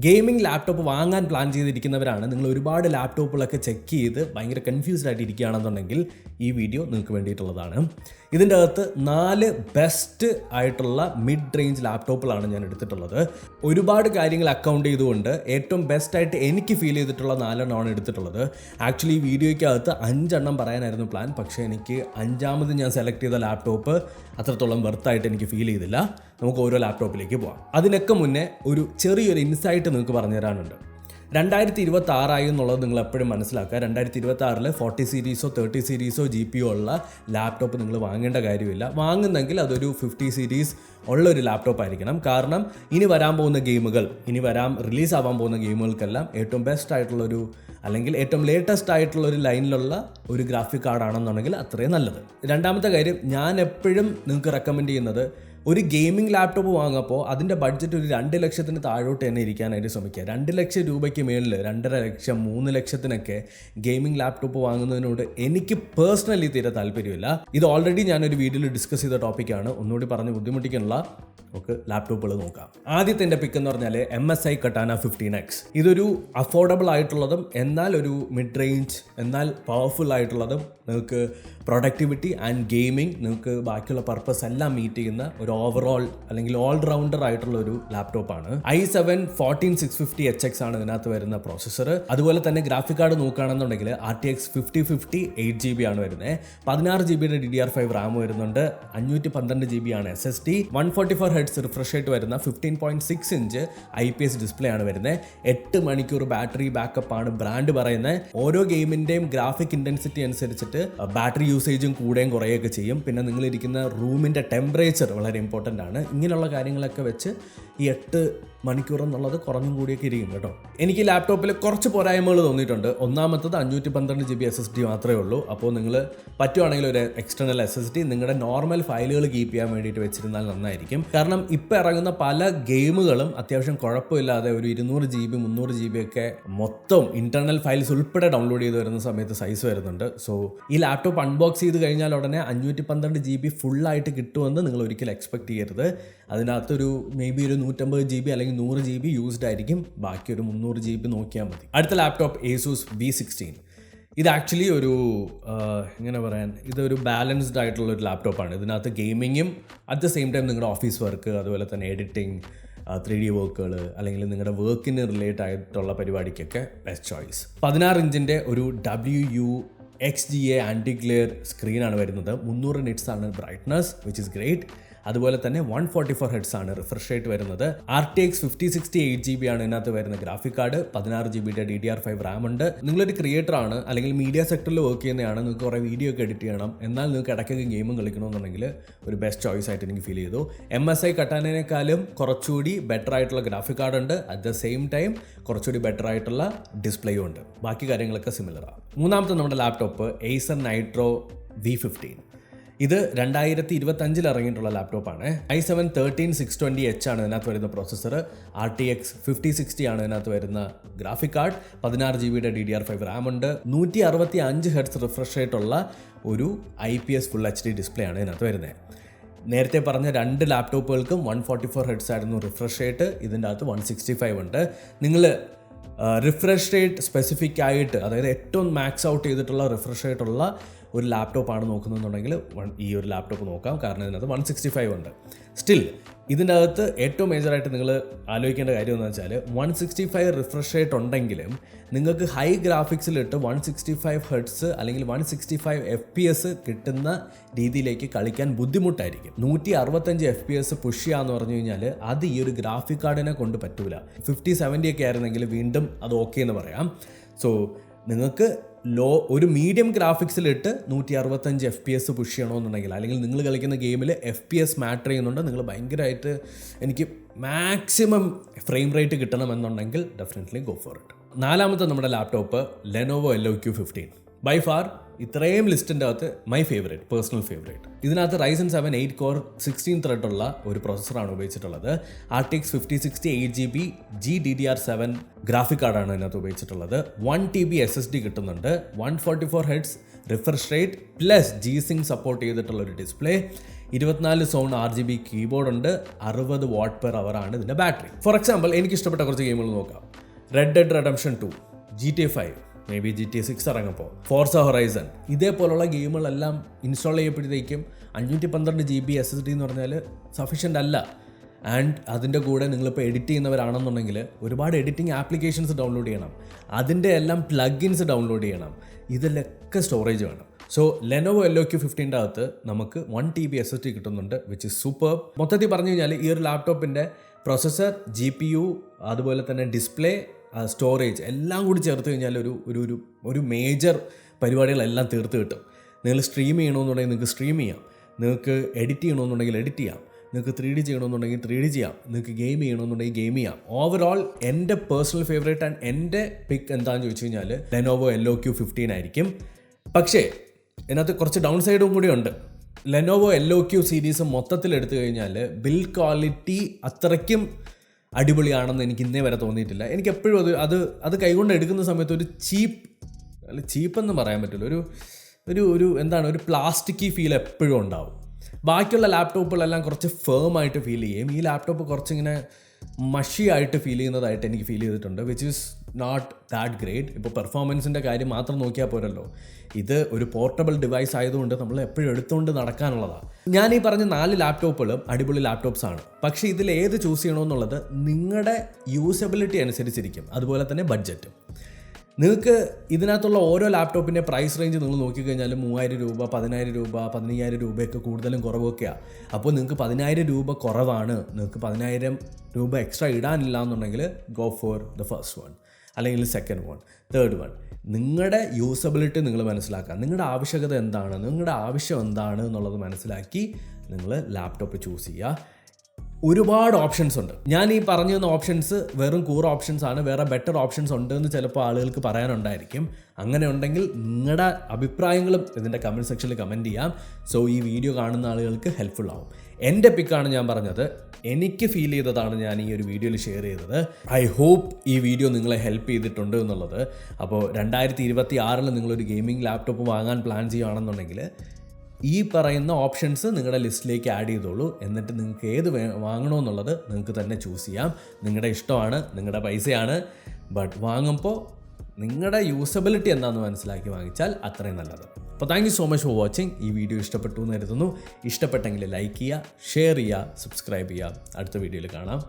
Gaming laptop വാങ്ങാൻ plan ചെയ്തിരിക്കുന്നവരാണ്, നിങ്ങൾ ഒരുപാട് ലാപ്ടോപ്പുകളൊക്കെ ചെക്ക് ചെയ്ത് ഭയങ്കര കൺഫ്യൂസ്ഡ് ആയിട്ട് ഇരിക്കുകയാണെന്നുണ്ടെങ്കിൽ ഈ വീഡിയോ നിങ്ങൾക്ക് വേണ്ടിയിട്ടുള്ളതാണ്. ഇതിൻ്റെ അകത്ത് 4 ബെസ്റ്റ് ആയിട്ടുള്ള മിഡ് റേഞ്ച് ലാപ്ടോപ്പുകളാണ് ഞാൻ എടുത്തിട്ടുള്ളത്. ഒരുപാട് കാര്യങ്ങൾ അക്കൗണ്ട് ചെയ്തുകൊണ്ട് ഏറ്റവും ബെസ്റ്റായിട്ട് എനിക്ക് ഫീൽ ചെയ്തിട്ടുള്ള 4 എണ്ണമാണ് എടുത്തിട്ടുള്ളത്. ആക്ച്വലി ഈ വീഡിയോയ്ക്കകത്ത് 5 എണ്ണം പറയാനായിരുന്നു പ്ലാൻ, പക്ഷേ എനിക്ക് 5ാമത് ഞാൻ സെലക്ട് ചെയ്ത ലാപ്ടോപ്പ് അത്രത്തോളം വെർത്തായിട്ട് എനിക്ക് ഫീൽ ചെയ്തില്ല. നമുക്ക് ഓരോ ലാപ്ടോപ്പിലേക്ക് പോകാം. അതിനൊക്കെ മുന്നേ ഒരു ചെറിയൊരു ഇൻസൈറ്റ് നിങ്ങൾക്ക് പറഞ്ഞു തരാനുണ്ട്. 2026 എന്നുള്ളത് നിങ്ങൾ എപ്പോഴും മനസ്സിലാക്കുക. 2026 40 സീരീസോ 30 സീരീസോ GPU ഉള്ള ലാപ്ടോപ്പ് നിങ്ങൾ വാങ്ങേണ്ട കാര്യമില്ല. വാങ്ങുന്നെങ്കിൽ അതൊരു 50 സീരീസ് ഉള്ള ഒരു ലാപ്ടോപ്പ് ആയിരിക്കണം. കാരണം ഇനി വരാൻ പോകുന്ന ഗെയിമുകൾ, റിലീസ് ആവാൻ പോകുന്ന ഗെയിമുകൾക്കെല്ലാം ഏറ്റവും ബെസ്റ്റ് ആയിട്ടുള്ളൊരു അല്ലെങ്കിൽ ഏറ്റവും ലേറ്റസ്റ്റ് ആയിട്ടുള്ള ഒരു ലൈനിലുള്ള ഒരു ഗ്രാഫിക് കാർഡാണെന്നുണ്ടെങ്കിൽ അത്രയും നല്ലത്. രണ്ടാമത്തെ കാര്യം, ഞാൻ എപ്പോഴും നിങ്ങൾക്ക് റെക്കമെൻഡ് ചെയ്യുന്നത് ഒരു ഗെയിമിംഗ് ലാപ്ടോപ്പ് വാങ്ങുമ്പോൾ അതിൻ്റെ ബഡ്ജറ്റ് ഒരു 2 ലക്ഷത്തിന് താഴോട്ട് തന്നെ ഇരിക്കാനായിട്ട് ശ്രമിക്കുക. 2 ലക്ഷം രൂപയ്ക്ക് മേളിൽ 2.5 ലക്ഷം 3 ലക്ഷത്തിനൊക്കെ ഗെയിമിംഗ് ലാപ്ടോപ്പ് വാങ്ങുന്നതിനോട് എനിക്ക് പേഴ്സണലി തീരെ താല്പര്യമില്ല. ഇത് ഓൾറെഡി ഞാനൊരു വീഡിയോയിൽ ഡിസ്കസ് ചെയ്ത ടോപ്പിക്കാണ്, ഒന്നുകൂടി പറഞ്ഞ് ബുദ്ധിമുട്ടിക്കാനുള്ള നമുക്ക് ലാപ്ടോപ്പുകൾ നോക്കാം. ആദ്യത്തെ എൻ്റെ പിക്ക് എന്ന് പറഞ്ഞാൽ MSI Katana 15X. ഇതൊരു അഫോർഡബിൾ ആയിട്ടുള്ളതും എന്നാൽ ഒരു മിഡ് റേഞ്ച് എന്നാൽ പവർഫുൾ ആയിട്ടുള്ളതും നിങ്ങൾക്ക് പ്രൊഡക്ടിവിറ്റി ആൻഡ് ഗെയിമിംഗ് നിങ്ങൾക്ക് ബാക്കിയുള്ള പർപ്പസ് എല്ലാം മീറ്റ് ചെയ്യുന്ന ഒരു ഓവറോൾ അല്ലെങ്കിൽ ഓൾറൗണ്ടർ ആയിട്ടുള്ള ഒരു ലാപ്ടോപ്പാണ്. i7 14650HX ആണ് ഇതിനകത്ത് വരുന്ന പ്രോസസ്സർ. അതുപോലെ തന്നെ ഗ്രാഫിക് കാർഡ് നോക്കുകയാണെന്നുണ്ടെങ്കിൽ RTX 5050 8GB ആണ് വരുന്നത്. 16GB DDR5 റാം വരുന്നുണ്ട്. 512 GB ആണ് SSD. 144 Hz റിഫ്രഷ് റേറ്റ് വരുന്ന 15.6 ഇഞ്ച് IPS ഡിസ്പ്ലേ ആണ് വരുന്നത്. 8 മണിക്കൂർ ബാറ്ററി ബാക്കപ്പ് ആണ് ബ്രാൻഡ് പറയുന്നത്. ഓരോ ഗെയിമിന്റെയും ഗ്രാഫിക് ഇന്റൻസിറ്റി അനുസരിച്ചിട്ട് ബാറ്ററി യൂസേജും കൂടുകയും കുറയുകയൊക്കെ ചെയ്യും. പിന്നെ നിങ്ങളിരിക്കുന്ന റൂമിന്റെ ടെമ്പറേച്ചർ വളരെ ഇമ്പോർട്ടൻ്റ് ആണ്. ഇങ്ങനെയുള്ള കാര്യങ്ങളൊക്കെ വെച്ച് ഈ 8 മണിക്കൂർ എന്നുള്ളത് കുറഞ്ഞും കൂടിയൊക്കെ ഇരിക്കും കേട്ടോ. എനിക്ക് ലാപ്ടോപ്പിൽ കുറച്ച് പോരായ്മകൾ തോന്നിയിട്ടുണ്ട്. ഒന്നാമത്തത് 512 GB SSD മാത്രമേ ഉള്ളൂ. അപ്പോൾ നിങ്ങൾ പറ്റുവാണെങ്കിൽ ഒരു എക്സ്റ്റേണൽ SSD നിങ്ങളുടെ നോർമൽ ഫയലുകൾ കീപ്പ് ചെയ്യാൻ വേണ്ടിയിട്ട് വെച്ചിരുന്നാൽ നന്നായിരിക്കും. കാരണം ഇപ്പോൾ ഇറങ്ങുന്ന പല ഗെയിമുകളും അത്യാവശ്യം കുഴപ്പമില്ലാതെ ഒരു 200 GB 300 GB ഒക്കെ മൊത്തം ഇന്റർണൽ ഫയൽസ് ഉൾപ്പെടെ ഡൗൺലോഡ് ചെയ്ത് വരുന്ന സമയത്ത് സൈസ് വരുന്നുണ്ട്. സോ ഈ ലാപ്ടോപ്പ് അൺബോക്സ് ചെയ്ത് കഴിഞ്ഞാൽ ഉടനെ 512 GB ഫുള്ളായിട്ട് കിട്ടുമെന്ന് നിങ്ങൾ ഒരിക്കലും എക്സ്പെക്ട് ചെയ്യരുത്. അതിനകത്തൊരു മേ ബി ഒരു 150 GB അല്ലെങ്കിൽ 100 GB യൂസ്ഡ് ആയിരിക്കും. ബാക്കി ഒരു 300 GB നോക്കിയാൽ മതി. അടുത്ത ലാപ്ടോപ്പ് Asus V16. ഇത് ആക്ച്വലി ഒരു എങ്ങനെ പറയാൻ, ഇതൊരു ബാലൻസ്ഡ് ആയിട്ടുള്ള ഒരു ലാപ്ടോപ്പാണ്. ഇതിനകത്ത് ഗെയിമിങ്ങും അറ്റ് ദ സെയിം ടൈം നിങ്ങളുടെ ഓഫീസ് വർക്ക്, അതുപോലെ തന്നെ എഡിറ്റിംഗ്, 3D വർക്കുകൾ അല്ലെങ്കിൽ നിങ്ങളുടെ വർക്കിന് റിലേറ്റ് ആയിട്ടുള്ള പരിപാടിക്കൊക്കെ ബെസ്റ്റ് ചോയ്സ്. 16 ഇഞ്ചിൻ്റെ ഒരു WU-XGA ആൻറ്റി ഗ്ലെയർ സ്ക്രീനാണ് വരുന്നത്. 300 nits ആണ് ബ്രൈറ്റ്നസ്, വിച്ച് ഇസ് ഗ്രേറ്റ്. അതുപോലെ തന്നെ 144 Hz ആണ് റിഫ്രഷ് റേറ്റ് വരുന്നത്. RTX 5060 8GB ആണ് ഇതിനകത്ത് വരുന്ന graphic card. 16GB DDR5 Ram ഉണ്ട്. നിങ്ങളൊരു ക്രിയേറ്റർ ആണ് അല്ലെങ്കിൽ മീഡിയ സെക്ടറിൽ വർക്ക് ചെയ്യുന്നതാണ്, നിങ്ങൾക്ക് കുറേ വീഡിയോ ഒക്കെ എഡിറ്റ് ചെയ്യണം, എന്നാൽ നിങ്ങൾക്ക് ഇടയ്ക്കൊക്കെ ഗെയിമും കളിക്കണമെന്നുണ്ടെങ്കിൽ ഒരു ബെസ്റ്റ് ചോയ്സ് ആയിട്ട് എനിക്ക് ഫീൽ ചെയ്തു. MSI Katana-നേക്കാളും കുറച്ചുകൂടി ബെറ്റർ ആയിട്ടുള്ള ഗ്രാഫിക് കാർഡ് ഉണ്ട്. അറ്റ് ദ സെയിം ടൈം കുറച്ചുകൂടി ബെറ്റർ ആയിട്ടുള്ള ഡിസ്പ്ലേയും ഉണ്ട്. ബാക്കി കാര്യങ്ങളൊക്കെ സിമിലറാണ്. മൂന്നാമത്തെ നമ്മുടെ ലാപ്ടോപ്പ് Acer Nitro V15. ഇത് 2025 ഇറങ്ങിയിട്ടുള്ള ലാപ്ടോപ്പാണ്. i7 13620H ആണ് ഇതിനകത്ത് വരുന്ന പ്രോസസ്സർ. RTX 5060 ആണ് ഇതിനകത്ത് വരുന്ന graphic card. 16GB DDR5 Ram ഉണ്ട്. 165 Hz റിഫ്രഷ് റേറ്റ് ഉള്ള ഒരു IPS ഫുൾ HD ഡിസ്പ്ലേ ആണ് ഇതിനകത്ത് വരുന്നത്. നേരത്തെ പറഞ്ഞ 2 ലാപ്ടോപ്പുകൾക്കും 144 Hz ആയിരുന്നു റിഫ്രഷ് റേറ്റ്. ഇതിൻ്റെ അകത്ത് 165 ഉണ്ട്. നിങ്ങൾ റിഫ്രഷ് റേറ്റ് സ്പെസിഫിക് ആയിട്ട്, അതായത് ഏറ്റവും മാക്സ് ഔട്ട് ചെയ്തിട്ടുള്ള റിഫ്രഷ് റേറ്റുള്ള ഒരു ലാപ്ടോപ്പാണ് നോക്കുന്നുണ്ടെങ്കിൽ ഈ ഒരു ലാപ്ടോപ്പ് നോക്കാം. കാരണം ഇതിനകത്ത് 165 ഉണ്ട്. സ്റ്റിൽ ഇതിൻ്റെ അകത്ത് ഏറ്റവും മേജറായിട്ട് നിങ്ങൾ ആലോചിക്കേണ്ട കാര്യം എന്ന് വെച്ചാൽ 165 റിഫ്രഷ് റേറ്റ് ഉണ്ടെങ്കിലും നിങ്ങൾക്ക് ഹൈ ഗ്രാഫിക്സിലിട്ട് 165 Hz അല്ലെങ്കിൽ 165 FPS കിട്ടുന്ന രീതിയിലേക്ക് കളിക്കാൻ ബുദ്ധിമുട്ടായിരിക്കും. 165 FPS പുഷ് ചെയ്യാന്ന് പറഞ്ഞു കഴിഞ്ഞാൽ അത് ഈ ഒരു ഗ്രാഫിക് കാർഡിനെ കൊണ്ട് പറ്റൂല. 5070 ഒക്കെ ആയിരുന്നെങ്കിൽ വീണ്ടും അത് ഓക്കെ എന്ന് പറയാം. സോ നിങ്ങൾക്ക് ഒരു മീഡിയം ഗ്രാഫിക്സിലിട്ട് 165 FPS പുഷ് ചെയ്യണമെന്നുണ്ടെങ്കിൽ, അല്ലെങ്കിൽ നിങ്ങൾ കളിക്കുന്ന ഗെയിമിൽ FPS മാറ്റർ ചെയ്യുന്നുണ്ട്, നിങ്ങൾ ഭയങ്കരമായിട്ട് എനിക്ക് മാക്സിമം ഫ്രെയിം റേറ്റ് കിട്ടണമെന്നുണ്ടെങ്കിൽ ഡെഫിനറ്റ്ലി ഗോ ഫോർ ഇറ്റ്. നാലാമത്തെ നമ്മുടെ laptop Lenovo LOQ15. By far ഇത്രയും ലിസ്റ്റിൻ്റെ അകത്ത് മൈ ഫേവറേറ്റ്, പേഴ്സണൽ ഫേവറേറ്റ്. ഇതിനകത്ത് Ryzen 7 8 core 16 thread ഉള്ള ഒരു പ്രോസസ്സറാണ് ഉപയോഗിച്ചിട്ടുള്ളത്. RTX 5060 8GB GDDR7 ഗ്രാഫിക് കാർഡാണ് ഇതിനകത്ത് ഉപയോഗിച്ചിട്ടുള്ളത്. 1 TB SSD കിട്ടുന്നുണ്ട്. 144 Hz refresh rate plus G-Sync support ചെയ്തിട്ടുള്ളൊരു ഡിസ്പ്ലേ, 24 സൗണ്ട് RGB കീബോർഡ് ഉണ്ട്, 60 Wh/h ആണ് ഇതിൻ്റെ ബാറ്ററി. ഫോർ എക്സാമ്പിൾ എനിക്ക് ഇഷ്ടപ്പെട്ട കുറച്ച് ഗെയിമുകൾ നോക്കാം. Red Dead Redemption 2, GTA 5, may be GTA 6 ഇറങ്ങുമ്പോൾ, Forza Horizon, ഇതേപോലുള്ള ഗെയിമുകളെല്ലാം ഇൻസ്റ്റാൾ ചെയ്യപ്പെടുമ്പോഴത്തേക്കും 512 GB SSD എന്ന് പറഞ്ഞാൽ സഫീഷ്യൻ്റ് അല്ല. ആൻഡ് അതിൻ്റെ കൂടെ നിങ്ങളിപ്പോൾ എഡിറ്റ് ചെയ്യുന്നവരാണെന്നുണ്ടെങ്കിൽ ഒരുപാട് എഡിറ്റിംഗ് ആപ്ലിക്കേഷൻസ് ഡൗൺലോഡ് ചെയ്യണം, അതിൻ്റെ എല്ലാം പ്ലഗിൻസ് ഡൗൺലോഡ് ചെയ്യണം, ഇതിലൊക്കെ സ്റ്റോറേജ് വേണം. സോ Lenovo LOQ15 അകത്ത് നമുക്ക് 1 TB SSD കിട്ടുന്നുണ്ട്, വിച്ച് ഇസ് സൂപ്പർ. മൊത്തത്തിൽ പറഞ്ഞു കഴിഞ്ഞാൽ ഈ ഒരു ലാപ്ടോപ്പിൻ്റെ പ്രൊസസ്സർ, GPU, അതുപോലെ തന്നെ ഡിസ്പ്ലേ, സ്റ്റോറേജ് എല്ലാം കൂടി ചേർത്ത് കഴിഞ്ഞാൽ ഒരു മേജർ പരിപാടികളെല്ലാം തീർത്ത് കിട്ടും. നിങ്ങൾ സ്ട്രീം ചെയ്യണമെന്നുണ്ടെങ്കിൽ നിങ്ങൾക്ക് സ്ട്രീം ചെയ്യാം, നിങ്ങൾക്ക് എഡിറ്റ് ചെയ്യണമെന്നുണ്ടെങ്കിൽ എഡിറ്റ് ചെയ്യാം, നിങ്ങൾക്ക് 3D ചെയ്യണമെന്നുണ്ടെങ്കിൽ 3D ചെയ്യാം, നിങ്ങൾക്ക് ഗെയിം ചെയ്യണമെന്നുണ്ടെങ്കിൽ ഗെയിം ചെയ്യാം. ഓവറോൾ എൻ്റെ പേഴ്സണൽ ഫേവറേറ്റ് ആൻഡ് എൻ്റെ പിക്ക് എന്താണെന്ന് ചോദിച്ചു കഴിഞ്ഞാൽ Lenovo LOQ15 ആയിരിക്കും. പക്ഷേ ഇതിനകത്ത് കുറച്ച് ഡൗൺ സൈഡും കൂടി ഉണ്ട്. Lenovo LOQ സീരീസ് മൊത്തത്തിൽ എടുത്തു കഴിഞ്ഞാൽ ബിൽഡ് ക്വാളിറ്റി അത്രയ്ക്കും അടിപൊളിയാണെന്ന് എനിക്ക് ഇന്നേ വരെ തോന്നിയിട്ടില്ല. എനിക്ക് എപ്പോഴും അത് കൈകൊണ്ട് എടുക്കുന്ന സമയത്ത് ഒരു ചീപ്പെന്ന് പറയാൻ പറ്റില്ല, ഒരു പ്ലാസ്റ്റിക്കി ഫീൽ എപ്പോഴും ഉണ്ടാവും. ബാക്കിയുള്ള ലാപ്ടോപ്പുകളെല്ലാം കുറച്ച് ഫേം ആയിട്ട് ഫീൽ ചെയ്യും, ഈ ലാപ്ടോപ്പ് കുറച്ചിങ്ങനെ മഷിയായിട്ട് ഫീൽ ചെയ്യുന്നതായിട്ട് എനിക്ക് ഫീൽ ചെയ്തിട്ടുണ്ട്, which is not that great. ഇപ്പോൾ പെർഫോമൻസിൻ്റെ കാര്യം മാത്രം നോക്കിയാൽ പോരല്ലോ, ഇത് ഒരു പോർട്ടബിൾ ഡിവൈസ് ആയതുകൊണ്ട് നമ്മൾ എപ്പോഴും എടുത്തുകൊണ്ട് നടക്കാനുള്ളതാണ്. ഞാൻ ഈ പറഞ്ഞ 4 ലാപ്ടോപ്പുകളും അടിപൊളി ലാപ്ടോപ്സ് ആണ്. പക്ഷേ ഇതിൽ ഏത് ചൂസ് ചെയ്യണമെന്നുള്ളത് നിങ്ങളുടെ യൂസബിലിറ്റി അനുസരിച്ചിരിക്കും, അതുപോലെ തന്നെ ബഡ്ജറ്റും. നിങ്ങൾക്ക് ഇതിനകത്തുള്ള ഓരോ ലാപ്ടോപ്പിൻ്റെ പ്രൈസ് റേഞ്ച് നിങ്ങൾ നോക്കിക്കഴിഞ്ഞാൽ 3000 രൂപ, 10000 രൂപ, 15000 രൂപയൊക്കെ കൂടുതലും കുറവൊക്കെയാണ്. അപ്പോൾ നിങ്ങൾക്ക് 10000 രൂപ കുറവാണ്, നിങ്ങൾക്ക് 10000 രൂപ എക്സ്ട്രാ ഇടാനില്ല എന്നുണ്ടെങ്കിൽ go for the first one, അല്ലെങ്കിൽ സെക്കൻഡ് വൺ, തേർഡ് വൺ. നിങ്ങളുടെ യൂസബിലിറ്റി നിങ്ങൾ മനസ്സിലാക്കുക, നിങ്ങളുടെ ആവശ്യകത എന്താണ്, നിങ്ങളുടെ ആവശ്യം എന്താണ് എന്നുള്ളത് മനസ്സിലാക്കി നിങ്ങൾ ലാപ്ടോപ്പ് ചൂസ് ചെയ്യുക. ഒരുപാട് ഓപ്ഷൻസ് ഉണ്ട്. ഞാൻ ഈ പറഞ്ഞു തന്ന ഓപ്ഷൻസ് വെറും കൂർ ഓപ്ഷൻസ് ആണ്, വേറെ ബെറ്റർ ഓപ്ഷൻസ് ഉണ്ട് എന്ന് ചിലപ്പോൾ ആളുകൾക്ക് പറയാനുണ്ടായിരിക്കും. അങ്ങനെ ഉണ്ടെങ്കിൽ നിങ്ങളുടെ അഭിപ്രായങ്ങളും ഇതിൻ്റെ കമൻറ്റ് സെക്ഷനിൽ കമൻറ്റ് ചെയ്യാം. സോ ഈ വീഡിയോ കാണുന്ന ആളുകൾക്ക് ഹെൽപ്ഫുൾ ആവും. എൻ്റെ പിക്കാണ് ഞാൻ പറഞ്ഞത്, എനിക്ക് ഫീൽ ചെയ്തതാണ് ഞാൻ ഈ ഒരു വീഡിയോയിൽ ഷെയർ ചെയ്തത്. ഐ ഹോപ്പ് ഈ വീഡിയോ നിങ്ങളെ ഹെൽപ്പ് ചെയ്തിട്ടുണ്ട് എന്നുള്ളത്. അപ്പോൾ 2026 നിങ്ങളൊരു ഗെയിമിംഗ് ലാപ്ടോപ്പ് വാങ്ങാൻ പ്ലാൻ ചെയ്യുകയാണെന്നുണ്ടെങ്കിൽ ഈ പറയുന്ന ഓപ്ഷൻസ് നിങ്ങളുടെ ലിസ്റ്റിലേക്ക് ആഡ് ചെയ്തോളൂ. എന്നിട്ട് നിങ്ങൾക്ക് ഏത് വാങ്ങണമെന്നുള്ളത് നിങ്ങൾക്ക് തന്നെ ചൂസ് ചെയ്യാം. നിങ്ങളുടെ ഇഷ്ടമാണ്, നിങ്ങളുടെ പൈസയാണ്. ബട്ട് വാങ്ങുമ്പോൾ നിങ്ങളുടെ യൂസബിലിറ്റി എന്താണെന്ന് മനസ്സിലാക്കി വാങ്ങിച്ചാൽ അത്രയും നല്ലത്. അപ്പോൾ thank you so much for watching. ഈ വീഡിയോ ഇഷ്ടപ്പെട്ടു എന്ന് കരുതുന്നു. ഇഷ്ടപ്പെട്ടെങ്കിൽ ലൈക്ക് ചെയ്യുക, ഷെയർ ചെയ്യുക, സബ്സ്ക്രൈബ് ചെയ്യുക. അടുത്ത വീഡിയോയിൽ കാണാം.